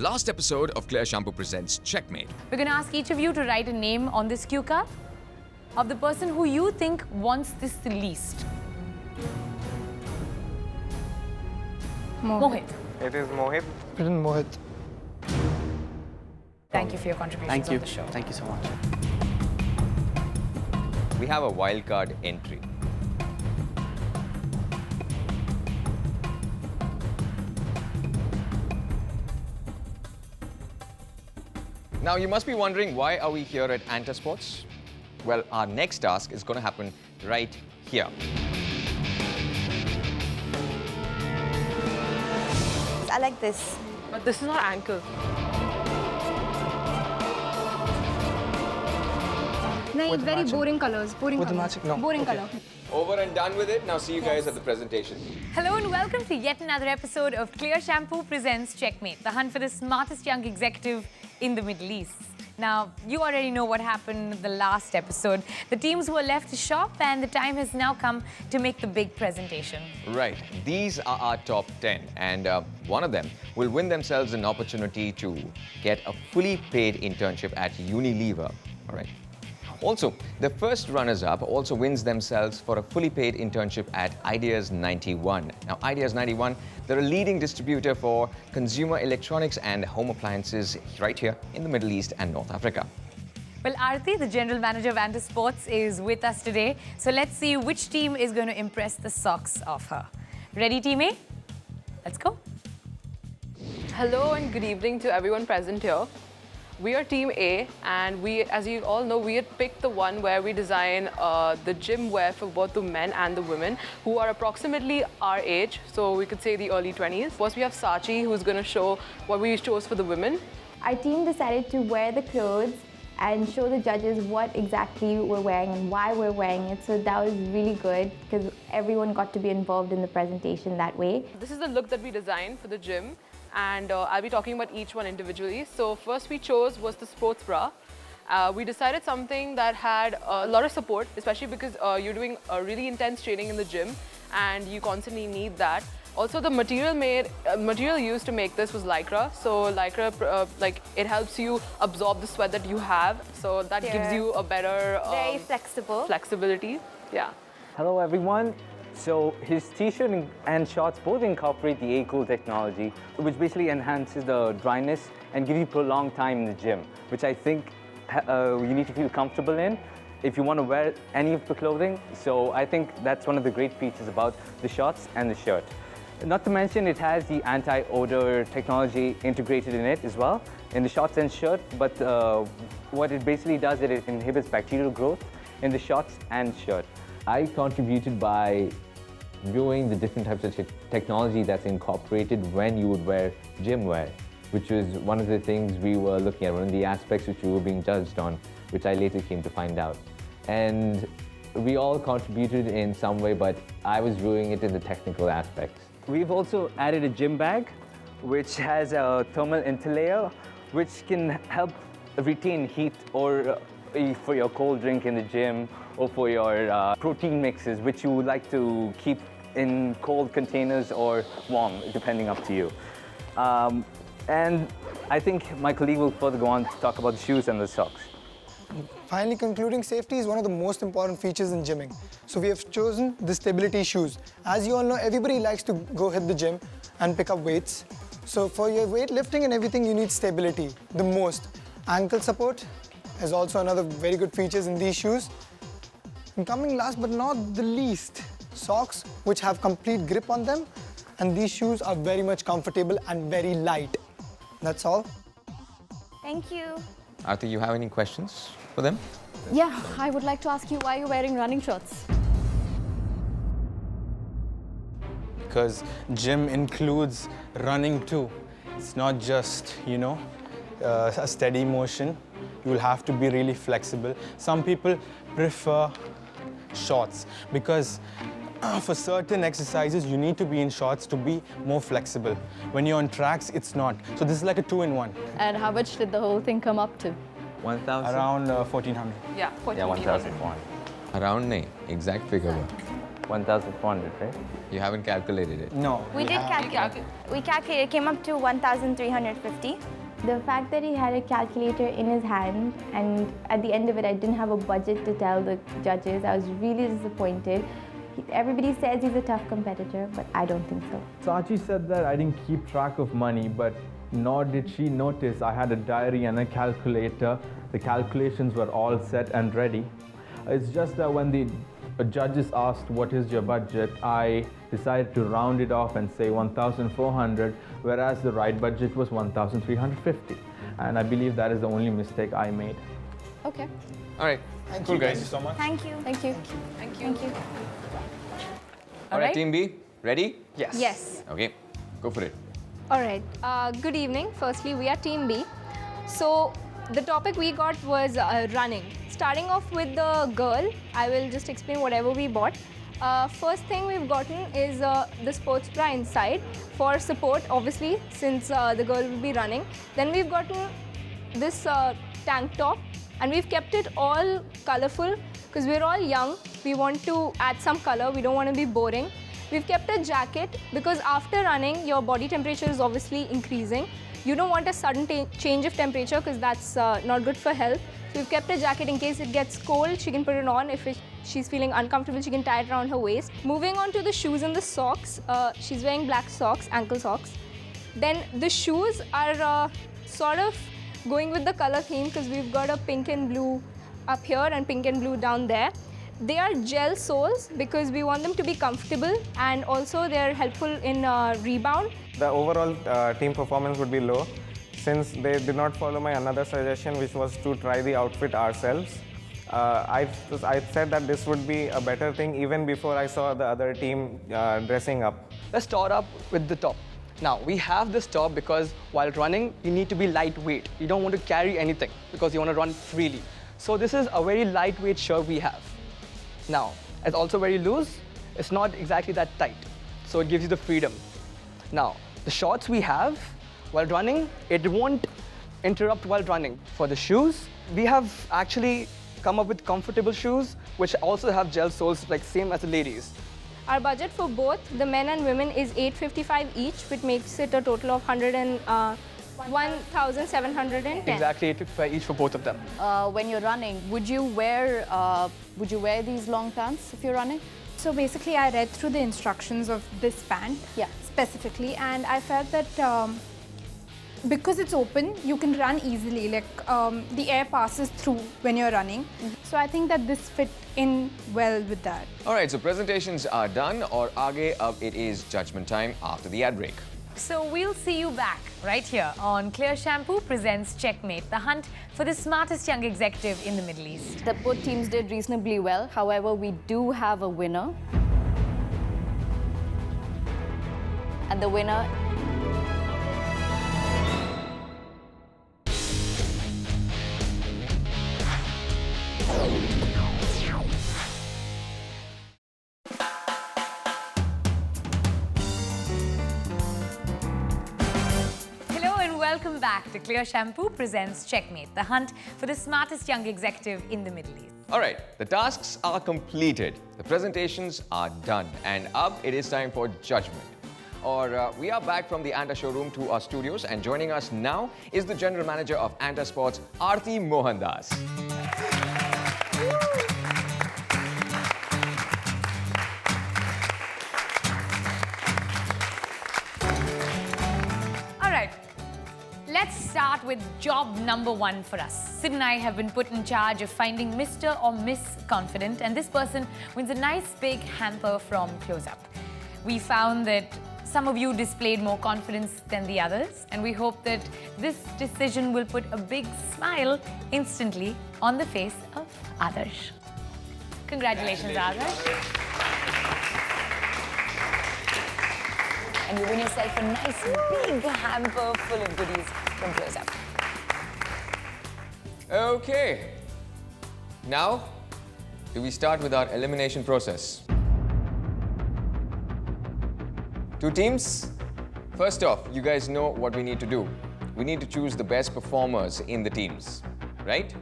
Last episode of Clear Shampoo presents Checkmate. We're going to ask each of you to write a name on this cue card of the person who you think wants this the least. Mohit. It is Mohit. Written Mohit. Thank you for your contributions on the show. Thank you so much. We have a wildcard entry. Now, you must be wondering, why are we here at Anta Sports? Well, our next task is going to happen right here. I like this. But this is not ankle. With very matching. boring colors. Boring With the colors. matching? No. Boring Okay. color. Over and done with it. Now, see you guys at the presentation. Hello and welcome to yet another episode of Clear Shampoo presents Checkmate, the hunt for the smartest young executive in the Middle East. Now, you already know what happened in the last episode. The teams were left to shop and the time has now come to make the big presentation. Right. These are our top 10, and one of them will win themselves an opportunity to get a fully paid internship at Unilever. All right. Also, the first runners-up also wins themselves for a fully paid internship at Ideas 91. Now, Ideas 91, they're a leading distributor for consumer electronics and home appliances right here in the Middle East and North Africa. Well, Aarti, the general manager of Anta Sports, is with us today. So let's see which team is going to impress the socks off her. Ready, Team A? Let's go. Hello and good evening to everyone present here. We are Team A, and we, as you all know, we had picked the one where we design the gym wear for both the men and the women, who are approximately our age, so we could say the early 20s. First, we have Sachi, who's going to show what we chose for the women. Our team decided to wear the clothes and show the judges what exactly we're wearing and why we're wearing it. So that was really good because everyone got to be involved in the presentation that way. This is the look that we designed for the gym, and I'll be talking about each one individually. So first we chose was the sports bra. We decided something that had a lot of support, especially because you're doing a really intense training in the gym and you constantly need that. Also, the material used to make this was Lycra. So Lycra, it helps you absorb the sweat that you have. So that gives you a better Very flexible. flexibility. Yeah. Hello, everyone. So his t-shirt and shorts both incorporate the A-Cool technology, which basically enhances the dryness and gives you prolonged time in the gym, which I think you need to feel comfortable in if you want to wear any of the clothing. So I think that's one of the great features about the shorts and the shirt. Not to mention it has the anti-odor technology integrated in it as well, in the shorts and shirt, but what it basically does is it inhibits bacterial growth in the shorts and shirt. I contributed by viewing the different types of technology that's incorporated when you would wear gym wear, which was one of the things we were looking at, one of the aspects which we were being judged on, which I later came to find out. And we all contributed in some way, but I was viewing it in the technical aspects. We've also added a gym bag, which has a thermal interlayer, which can help retain heat or for your cold drink in the gym or for your protein mixes, which you would like to keep in cold containers or warm, depending up to you. And I think my colleague will further go on to talk about the shoes and the socks. Finally, concluding, safety is one of the most important features in gymming. So we have chosen the stability shoes. As you all know, everybody likes to go hit the gym and pick up weights. So for your weightlifting and everything, you need stability the most. Ankle support is also another very good features in these shoes. And coming last but not the least, socks which have complete grip on them, and these shoes are very much comfortable and very light. That's all. Thank you. Aarti, you have any questions for them? Yeah, I would like to ask you why you're wearing running shorts. Because gym includes running too. It's not just, a steady motion. You will have to be really flexible. Some people prefer shorts because for certain exercises, you need to be in shorts to be more flexible. When you're on tracks, it's not. So this is like a two-in-one. And how much did the whole thing come up to? 1,000? Around 1,400. Yeah, 1400. 1,400. Around nahi, exact figure. 1,400, right? You haven't calculated it. No. We did calculate. We calculated, it came up to 1,350. The fact that he had a calculator in his hand and at the end of it, I didn't have a budget to tell the judges. I was really disappointed. Everybody says he's a tough competitor, but I don't think so. Sachi said that I didn't keep track of money, but nor did she notice I had a diary and a calculator. The calculations were all set and ready. It's just that when the judges asked what is your budget, I decided to round it off and say 1,400, whereas the right budget was 1,350. And I believe that is the only mistake I made. Okay. All right. Cool, guys. Thank you so much. Thank you. Thank you. Thank you. Thank you. All right, right. Team B, ready? Yes. Yes. Okay, go for it. All right. Good evening. Firstly, we are Team B. So the topic we got was running. Starting off with the girl, I will just explain whatever we bought. First thing we've gotten is the sports bra inside for support, obviously, since the girl will be running. Then we've gotten this tank top, and we've kept it all colorful because we're all young. We want to add some color. We don't want to be boring. We've kept a jacket because after running, your body temperature is obviously increasing. You don't want a sudden change of temperature because that's not good for health. So we've kept a jacket in case it gets cold. She can put it on. If she's feeling uncomfortable, she can tie it around her waist. Moving on to the shoes and the socks. She's wearing black socks, ankle socks. Then the shoes are sort of going with the color theme because we've got a pink and blue up here and pink and blue down there. They are gel soles because we want them to be comfortable and also they're helpful in rebound. The overall team performance would be low since they did not follow my another suggestion, which was to try the outfit ourselves. I said that this would be a better thing even before I saw the other team dressing up. Let's start up with the top. Now, we have this top because while running, you need to be lightweight. You don't want to carry anything because you want to run freely. So this is a very lightweight shirt we have. Now, it's also very loose. It's not exactly that tight. So it gives you the freedom. Now, the shorts we have while running, it won't interrupt while running. For the shoes, we have actually come up with comfortable shoes, which also have gel soles, like same as the ladies. Our budget for both the men and women is $855 each, which makes it a total of 1,710. Exactly, $855 each for both of them. When you're running, would you wear these long pants if you're running? So basically, I read through the instructions of this pant specifically, and I felt that because it's open, you can run easily. Like the air passes through when you're running. So I think that this fit in well with that. All right, so presentations are done, or aage ab it is judgment time after the ad break. So we'll see you back right here on Clear Shampoo presents Checkmate, the hunt for the smartest young executive in the Middle East. That both teams did reasonably well. However, we do have a winner. And the winner Welcome back to Clear Shampoo presents Checkmate, the hunt for the smartest young executive in the Middle East. All right, the tasks are completed, the presentations are done, and up it is time for judgment. We are back from the Anta showroom to our studios, and joining us now is the General Manager of Anta Sports, Aarti Mohandas. Let's start with job number one for us. Sid and I have been put in charge of finding Mr. or Miss Confident, and this person wins a nice big hamper from Close Up. We found that some of you displayed more confidence than the others, and we hope that this decision will put a big smile instantly on the face of Adarsh. Congratulations, Adarsh. And you win yourself a nice big hamper full of goodies from Close Up. Okay. Now, do we start with our elimination process? Two teams. First off, you guys know what we need to do. We need to choose the best performers in the teams, right?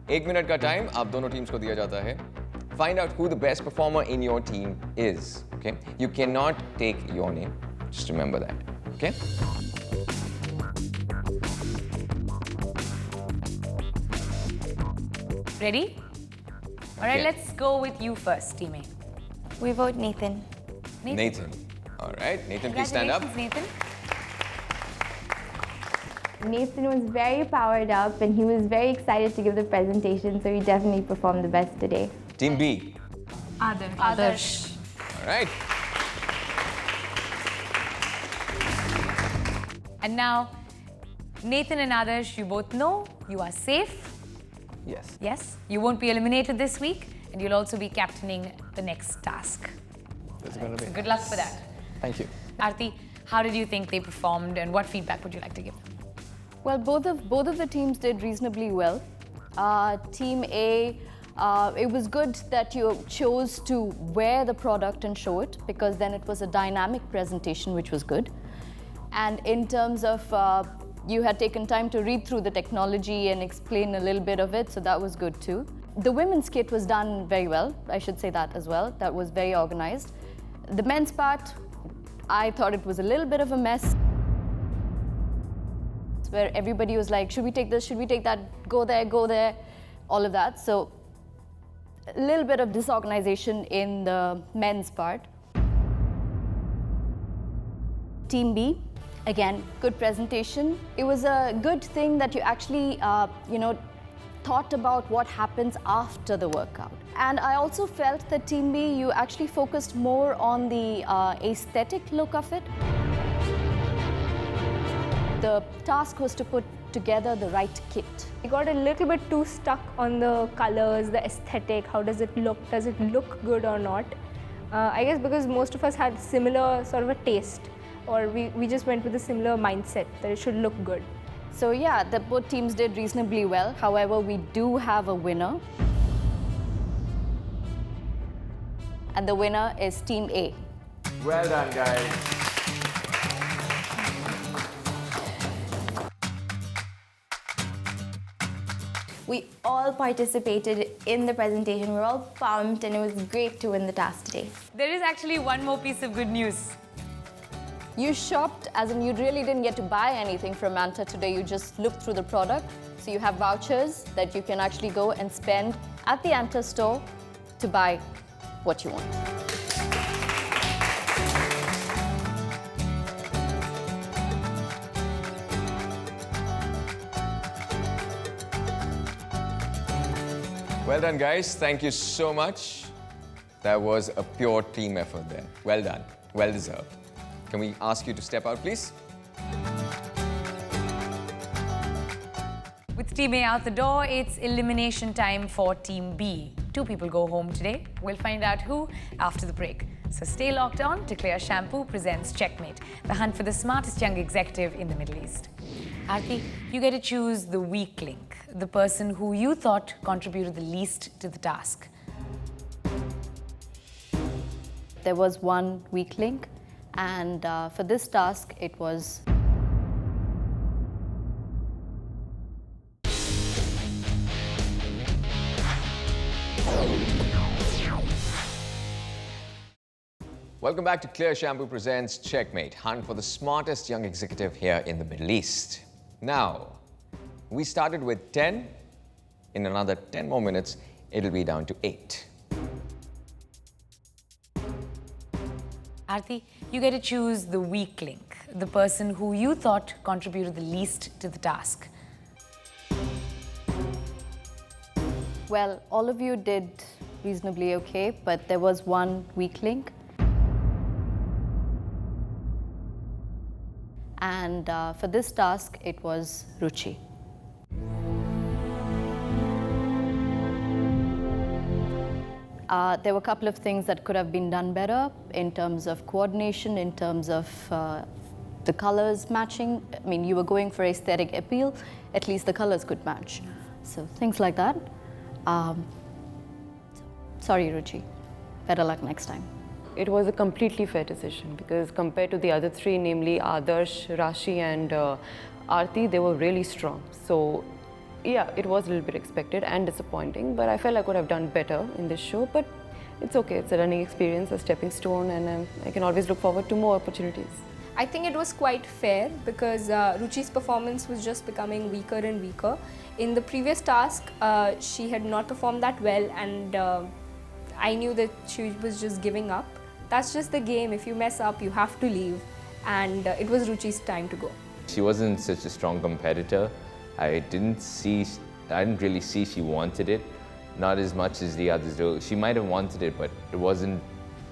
1 minute का time आप दोनों teams को दिया जाता है. find out who the best performer in your team is, okay? You cannot take your name. Just remember that, okay? Ready? All right, Okay. let's go with you first, Team A. We vote Nathan. Nathan. All right, Nathan, please stand up. Congratulations, Nathan. Nathan was very powered up and he was very excited to give the presentation, so he definitely performed the best today. Team B. Adarsh. All right. And now, Nathan and Adarsh, you both know you are safe. Yes. Yes, you won't be eliminated this week, and you'll also be captaining the next task. It's going to be. So good luck for that. Thank you. Aarti, how did you think they performed, and what feedback would you like to give them? Well, both of the teams did reasonably well. Team A, it was good that you chose to wear the product and show it, because then it was a dynamic presentation, which was good. And in terms of you had taken time to read through the technology and explain a little bit of it, so that was good too. The women's kit was done very well, I should say that as well. That was very organized. The men's part, I thought it was a little bit of a mess, where everybody was like, should we take this, should we take that, go there, all of that. So a little bit of disorganization in the men's part. Team B, again, good presentation. It was a good thing that you actually, thought about what happens after the workout. And I also felt that Team B, you actually focused more on the aesthetic look of it. The task was to put together the right kit. We got a little bit too stuck on the colors, the aesthetic, how does it look good or not? I guess because most of us had similar sort of a taste, or we just went with a similar mindset that it should look good. So yeah, both teams did reasonably well. However, we do have a winner. And the winner is Team A. Well done, guys. We all participated in the presentation. We were all pumped and it was great to win the task today. There is actually one more piece of good news. You shopped, as in you really didn't get to buy anything from Manta today, you just looked through the product. So you have vouchers that you can actually go and spend at the Anta store to buy what you want. Well done, guys. Thank you so much. That was a pure team effort there. Well done. Well deserved. Can we ask you to step out, please? With Team A out the door, it's elimination time for Team B. 2 people go home today. We'll find out who after the break. So stay locked on to Clear Shampoo presents Checkmate, the hunt for the smartest young executive in the Middle East. Aarti, you get to choose the weak link, the person who you thought contributed the least to the task. There was one weak link, and for this task, it was Welcome back to Clear Shampoo presents Checkmate, hunt for the smartest young executive here in the Middle East. Now, we started with 10. In another 10 more minutes, it'll be down to 8. Aarti, you get to choose the weak link, the person who you thought contributed the least to the task. well, all of you did reasonably okay, but there was one weak link. And for this task, it was Ruchi. There were a couple of things that could have been done better in terms of coordination, in terms of the colors matching. I mean, you were going for aesthetic appeal, at least the colors could match. So things like that. Sorry, Ruchi. Better luck next time. It was a completely fair decision because compared to the other three, namely Adarsh, Rashi and Aarti, they were really strong. So Yeah, it was a little bit expected and disappointing, but I felt I could have done better in this show. But it's okay, it's a learning experience, a stepping stone, and I can always look forward to more opportunities. I think it was quite fair because Ruchi's performance was just becoming weaker and weaker. In the previous task, she had not performed that well, and I knew that she was just giving up. That's just the game. If you mess up, you have to leave, and it was Ruchi's time to go. She wasn't such a strong competitor. I didn't really see she wanted it, not as much as the others do. She might have wanted it, but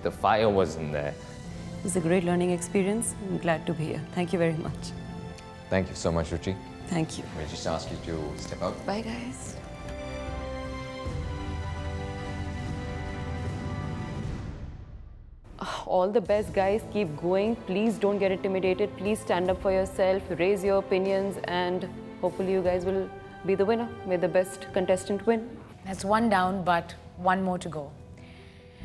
the fire wasn't there. It was a great learning experience. I'm glad to be here. Thank you very much. Thank you so much, Ruchi. Thank you. We'll just ask you to step out. Bye, guys. All the best, guys. Keep going. Please don't get intimidated. Please stand up for yourself, raise your opinions, and hopefully you guys will be the winner. May the best contestant win. That's one down, but one more to go.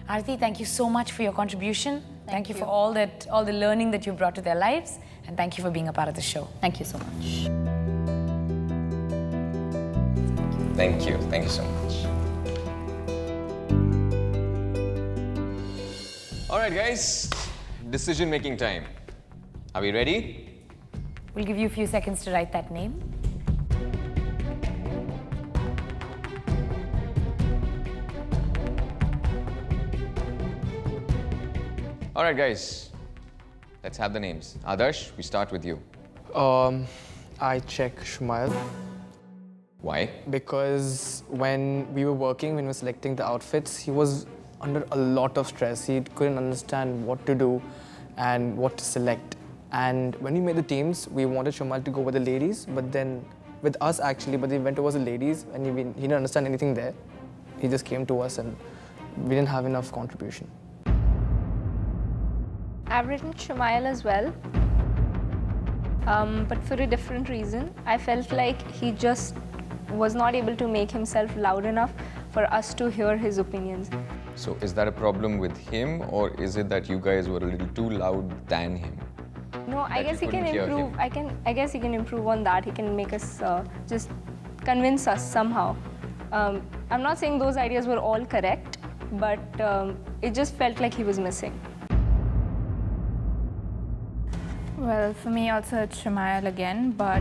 Aarti, thank you so much for your contribution. Thank you for all the learning that you brought to their lives, and thank you for being a part of the show. Thank you so much. Thank you. Thank you so much. All right, guys. Decision-making time. Are we ready? We'll give you a few seconds to write that name. All right, guys. Let's have the names. Adarsh, we start with you. I check Shumail Why? because when we were selecting the outfits, he was under a lot of stress. He couldn't understand what to do and what to select. And when we made the teams, we wanted Shumail to go with the ladies, but then with us actually, but they went towards the ladies and he didn't understand anything there. He just came to us and we didn't have enough contribution. I've written Shumail as well, but for a different reason. I felt like he just was not able to make himself loud enough for us to hear his opinions. So is that a problem with him, or is it that you guys were a little too loud than him? No, I That guess you he can couldn't hear improve. him? I guess he can improve on that. He can make us just convince us somehow. I'm not saying those ideas were all correct, but it just felt like he was missing. Well, for me also it's Shumail again, but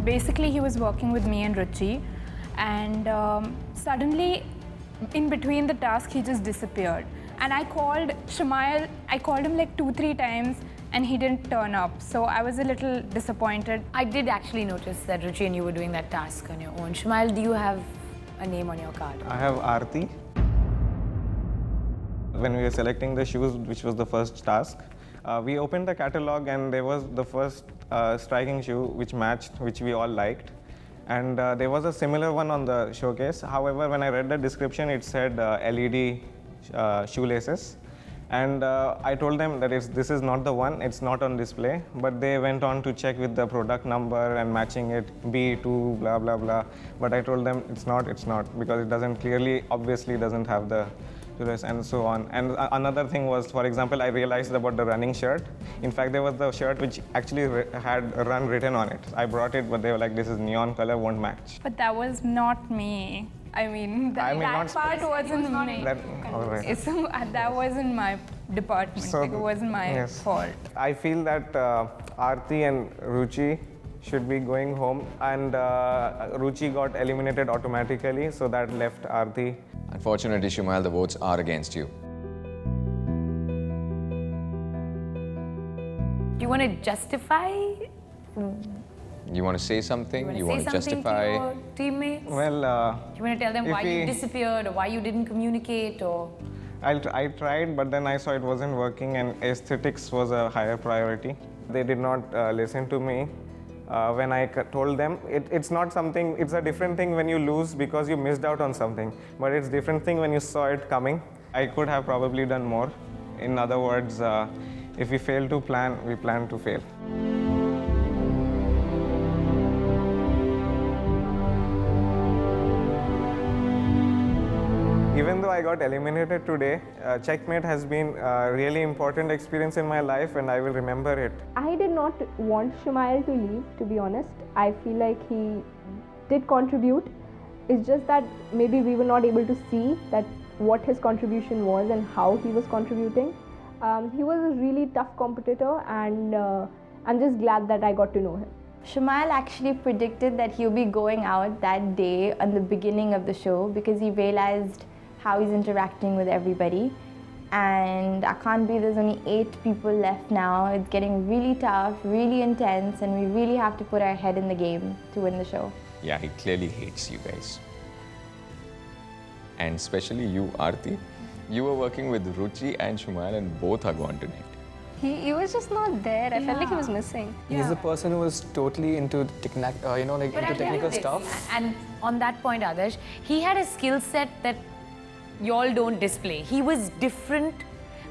basically he was working with me and Ruchi, and suddenly in between the task he just disappeared. And I called Shumail, I called him like 2-3 times and he didn't turn up. So I was a little disappointed. I did actually notice that Ruchi and you were doing that task on your own. Shumail, do you have a name on your card? I have Aarti. When we were selecting the shoes, which was the first task, we opened the catalog and there was the first striking shoe which matched, which we all liked. And there was a similar one on the showcase. However, when I read the description, it said LED shoelaces. And I told them that this is not the one, it's not on display. But they went on to check with the product number and matching it, B2, blah, blah, blah. But I told them it's not, because it doesn't clearly, obviously doesn't have the and so on. And another thing was, for example, I realized about the running shirt. In fact, there was the shirt which actually had a run written on it. I brought it, but they were like, this is neon color, won't match. But that was not me. I mean, that part wasn't me. All right. That wasn't my department. So, it wasn't my fault. I feel that Aarti and Ruchi should be going home, and Ruchi got eliminated automatically, so that left Aarti. Unfortunately, Shumail, the votes are against you. Do you want to justify? You want to say something? You want to justify? To your teammates? Well, you want to tell them why you disappeared or why you didn't communicate or? I tried, but then I saw it wasn't working, and aesthetics was a higher priority. They did not listen to me. When I told them, it's not something, it's a different thing when you lose because you missed out on something. But it's a different thing when you saw it coming. I could have probably done more. In other words, if we fail to plan, we plan to fail. Even though I got eliminated today, Checkmate has been a really important experience in my life and I will remember it. I did not want Shumail to leave, to be honest. I feel like he did contribute. It's just that maybe we were not able to see that what his contribution was and how he was contributing. He was a really tough competitor, and I'm just glad that I got to know him. Shumail actually predicted that he'll be going out that day on the beginning of the show because he realized how he's interacting with everybody. And I can't believe there's only 8 people left now. It's getting really tough, really intense, and we really have to put our head in the game to win the show. Yeah, he clearly hates you guys. And especially you, Aarti. You were working with Ruchi and Shumail and both are gone tonight. He was just not there. I felt like he was missing. He's the person who was totally into technical stuff. And on that point, Adarsh, he had a skill set that y'all don't display. He was different.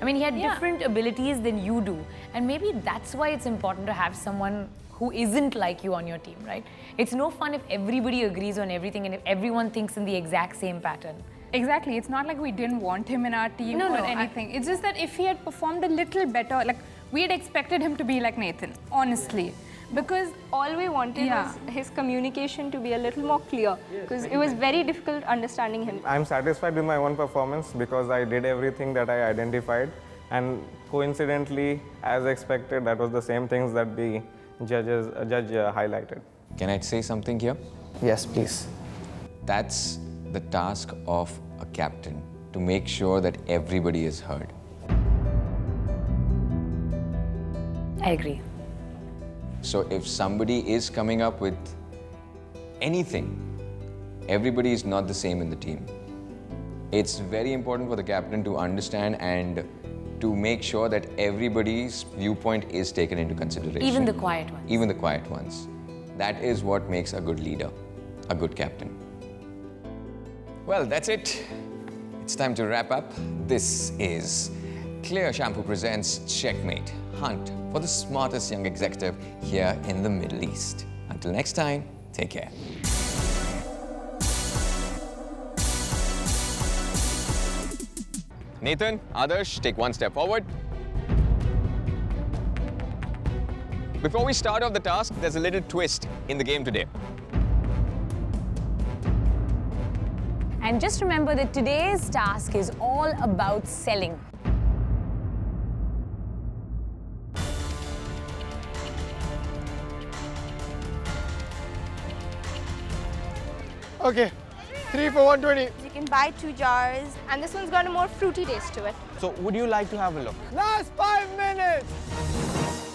I mean, he had different abilities than you do. And maybe that's why it's important to have someone who isn't like you on your team, right? It's no fun if everybody agrees on everything and if everyone thinks in the exact same pattern. Exactly. It's not like we didn't want him in our team or anything. It's just that if he had performed a little better, like we had expected him to be like Nathan, honestly. Because all we wanted was his communication to be a little more clear, because it was very difficult understanding him. I'm satisfied with my own performance because I did everything that I identified, and coincidentally, as expected, that was the same things that the judge highlighted. Can I say something here? Yes, please. That's the task of a captain, to make sure that everybody is heard. I agree. So if somebody is coming up with anything, everybody is not the same in the team. It's very important for the captain to understand and to make sure that everybody's viewpoint is taken into consideration. Even the quiet ones. Even the quiet ones. That is what makes a good leader, a good captain. Well, that's it. It's time to wrap up. This is Clear Shampoo presents Checkmate, Hunt for the smartest young executive here in the Middle East. Until next time, take care. Nathan, Adarsh, take one step forward. Before we start off the task, there's a little twist in the game today. And just remember that today's task is all about selling. Okay, 3 for 120. You can buy 2 jars. And this one's got a more fruity taste to it. So would you like to have a look? Last 5 minutes!